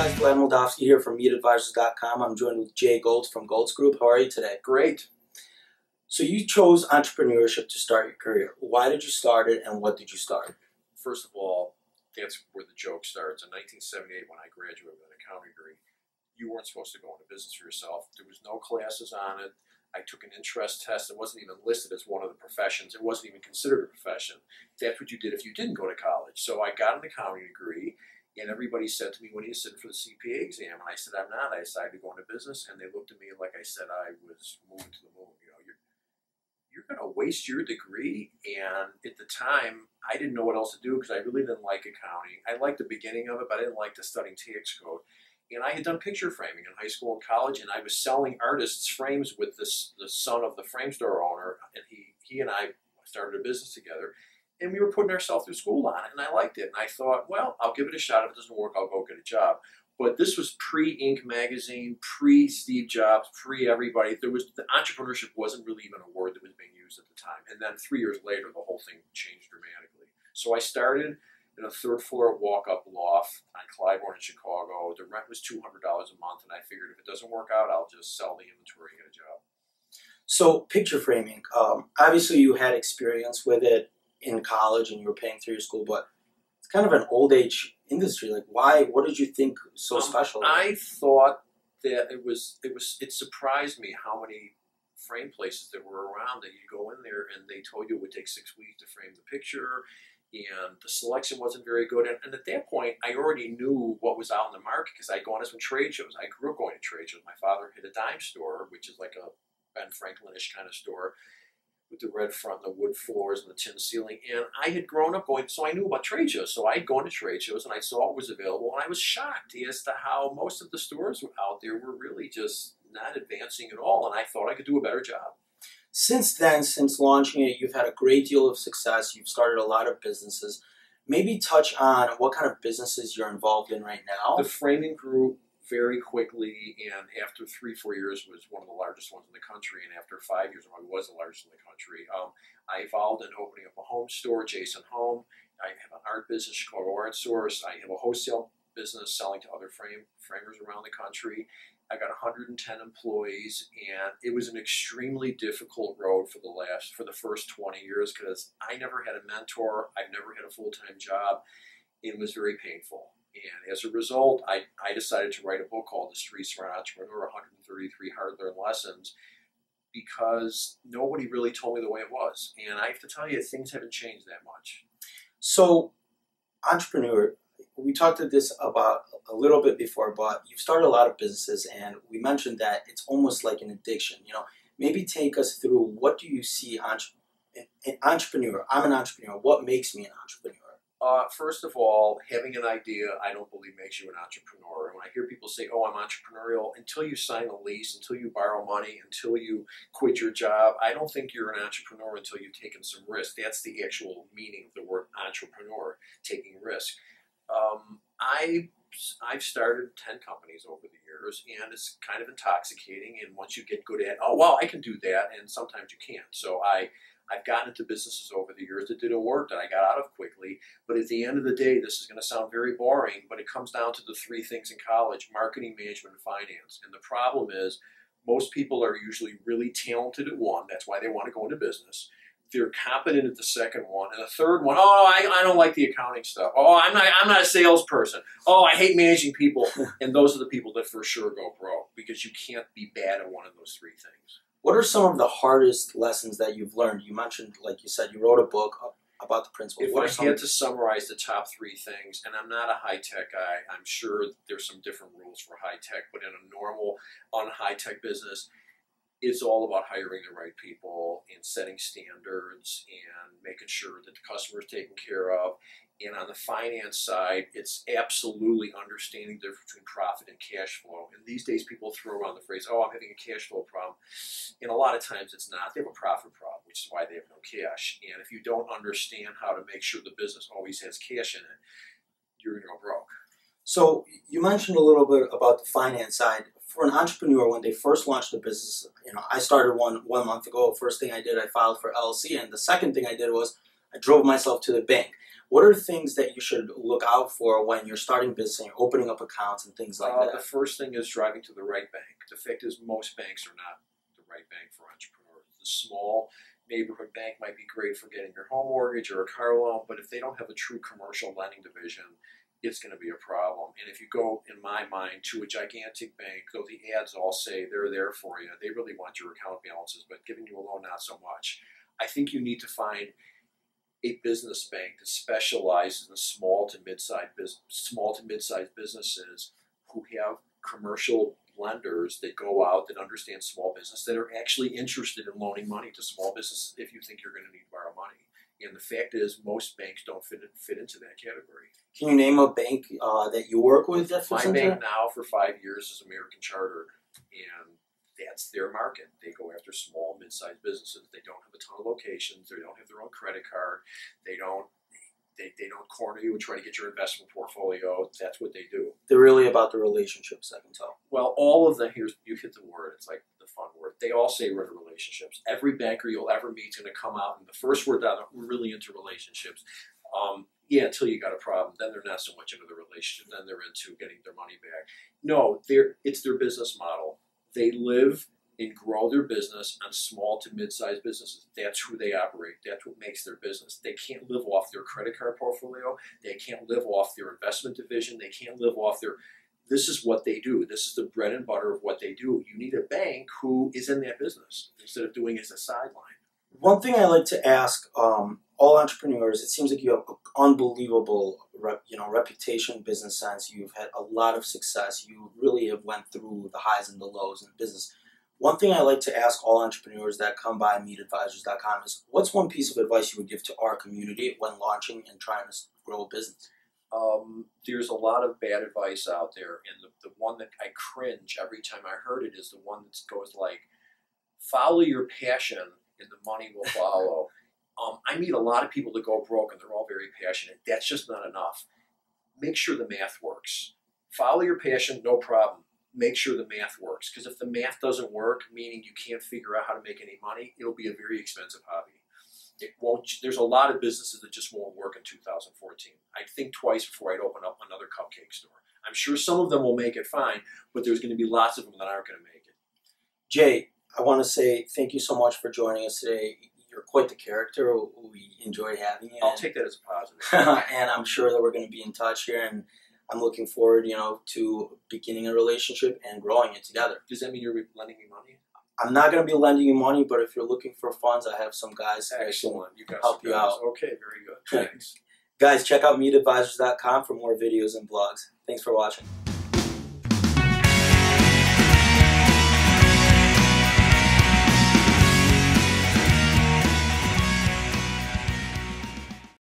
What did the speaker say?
guys, Vlad Moldavskiy here from MeetAdvisors.com. I'm joined with Jay Goltz from Goltz Group. How are you today? Great. So you chose entrepreneurship to start your career. Why did you start it, and what did you start? First of all, that's where the joke starts. In 1978, when I graduated with an accounting degree, you weren't supposed to go into business for yourself. There was no classes on it. I took an interest test. It wasn't even listed as one of the professions. It wasn't even considered a profession. That's what you did if you didn't go to college. So I got an accounting degree, and everybody said to me, when are you sitting for the CPA exam? And I said, I'm not. I decided to go into business, and they looked at me like I said I was moving to the moon. You know, you're going to waste your degree. And at the time, I didn't know what else to do because I really didn't like accounting. I liked the beginning of it, but I didn't like the studying tax code. And I had done picture framing in high school and college, and I was selling artists' frames with the son of the frame store owner, and he and I started a business together, and we were putting ourselves through school on it, and I liked it. And I thought, well, I'll give it a shot. If it doesn't work, I'll go get a job. But this was pre-Inc. magazine, pre-Steve Jobs, pre-everybody. The entrepreneurship wasn't really even a word that was being used at the time. And then 3 years later, the whole thing changed dramatically. So I started in a third-floor walk-up loft on Clybourne in Chicago. The rent was $200 a month, and I figured if it doesn't work out, I'll just sell the inventory and get a job. So picture framing, obviously you had experience with it in college and you were paying through your school, but it's kind of an old age industry. Like, why? What did you think was so special? I thought that it surprised me how many frame places there were around that you go in there and they told you it would take 6 weeks to frame the picture, and the selection wasn't very good. And at that point, I already knew what was out in the market because I'd gone to some trade shows. I grew up going to trade shows. My father had a dime store, which is like a Ben Franklin-ish kind of store, with the red front and the wood floors and the tin ceiling. And I had grown up going, so I knew about trade shows. So I'd go into trade shows and I saw what was available, and I was shocked as to how most of the stores out there were really just not advancing at all, and I thought I could do a better job. Since then, since launching it, you've had a great deal of success. You've started a lot of businesses. Maybe touch on what kind of businesses you're involved in right now. The framing grew very quickly, and after 3-4 years was one of the largest ones in the country, and after 5 years it was the largest in the country. I evolved into opening up a home store, Jason Home. I have an art business, Chicago Art Source. I have a wholesale business selling to other framers around the country. I got 110 employees, and it was an extremely difficult road for the first 20 years because I never had a mentor. I've never had a full-time job. It was very painful. And as a result, I decided to write a book called The Street Smart Entrepreneur, 133 Hard-Learned Lessons, because nobody really told me the way it was. And I have to tell you, things haven't changed that much. So, entrepreneur, we talked about a little bit before, but you've started a lot of businesses, and we mentioned that it's almost like an addiction. You know, maybe take us through, what do you see an entrepreneur? I'm an entrepreneur. What makes me an entrepreneur? First of all, having an idea, I don't believe makes you an entrepreneur. And when I hear people say, oh, I'm entrepreneurial, until you sign a lease, until you borrow money, until you quit your job, I don't think you're an entrepreneur until you've taken some risk. That's the actual meaning of the word entrepreneur, taking risk. I've started 10 companies over the years, and it's kind of intoxicating. And once you get good at, oh, well, I can do that, and sometimes you can't. So I've gotten into businesses over the years that didn't work, that I got out of quickly. But at the end of the day, this is going to sound very boring, but it comes down to the 3 things in college: marketing, management, and finance. And the problem is, most people are usually really talented at one. That's why they want to go into business. They're competent at the second one, and the third one, oh, I don't like the accounting stuff. Oh, I'm not a salesperson. Oh, I hate managing people. And those are the people that for sure go broke, because you can't be bad at one of those 3 things. What are some of the hardest lessons that you've learned? You mentioned, like you said, you wrote a book about the principles. If I had to summarize the top 3 things, and I'm not a high-tech guy, I'm sure there's some different rules for high-tech, but in a normal, un-high-tech business, it's all about hiring the right people and setting standards and making sure that the customer is taken care of. And on the finance side, it's absolutely understanding the difference between profit and cash flow. And these days, people throw around the phrase, oh, I'm having a cash flow problem. And a lot of times it's not. They have a profit problem, which is why they have no cash. And if you don't understand how to make sure the business always has cash in it, you're going to go broke. So you mentioned a little bit about the finance side. For an entrepreneur, when they first launched a business, you know, I started one month ago. First thing I did, I filed for LLC, and the second thing I did was I drove myself to the bank. What are things that you should look out for when you're starting business and you're opening up accounts and things like that? The first thing is driving to the right bank. The fact is most banks are not the right bank for entrepreneurs. The small neighborhood bank might be great for getting your home mortgage or a car loan, but if they don't have a true commercial lending division, it's going to be a problem. And if you go, in my mind, to a gigantic bank, though the ads all say they're there for you, they really want your account balances, but giving you a loan, not so much. I think you need to find a business bank that specializes in small to mid-sized businesses who have commercial lenders that go out that understand small business, that are actually interested in loaning money to small businesses if you think you're going to need to borrow money. And the fact is, most banks don't fit into that category. Can you name a bank that you work with that fits into that? My bank now for 5 years is American Chartered, and that's their market. They go after small, mid-sized businesses. They don't have a ton of locations. They don't have their own credit card. They don't corner you and try to get your investment portfolio. That's what they do. They're really about the relationships, I can tell. Well, all of them, you hit the word. It's like the fun word. They all say we're into relationships. Every banker you'll ever meet is going to come out, and the first word down, we're really into relationships. Yeah, until you got a problem. Then they're not so much into the relationship. Then they're into getting their money back. No, it's their business model. They live and grow their business on small to mid-sized businesses. That's who they operate. That's what makes their business. They can't live off their credit card portfolio. They can't live off their investment division. They can't live off their... This is what they do. This is the bread and butter of what they do. You need a bank who is in that business instead of doing it as a sideline. One thing I like to ask all entrepreneurs, it seems like you have an unbelievable reputation, business sense. You've had a lot of success. You really have went through the highs and the lows in business. One thing I like to ask all entrepreneurs that come by MeetAdvisors.com is, what's one piece of advice you would give to our community when launching and trying to grow a business? There's a lot of bad advice out there, and the one that I cringe every time I heard it is the one that goes like, follow your passion and the money will follow. I meet a lot of people that go broke and they're all very passionate. That's just not enough. Make sure the math works. Follow your passion, no problem. Make sure the math works, because if the math doesn't work, meaning you can't figure out how to make any money, it'll be a very expensive hobby. It won't. There's a lot of businesses that just won't work in 2014. I'd think twice before I'd open up another cupcake store. I'm sure some of them will make it fine, but there's going to be lots of them that aren't going to make it. Jay, I want to say thank you so much for joining us today. You're quite the character. We enjoyed having you. I'll take that as a positive. And I'm sure that we're going to be in touch here, and I'm looking forward, to beginning a relationship and growing it together. Does that mean you're lending me money? I'm not going to be lending you money, but if you're looking for funds, I have some guys that can help you out. Okay, very good. Thanks. Guys, check out MeetAdvisors.com for more videos and blogs. Thanks for watching.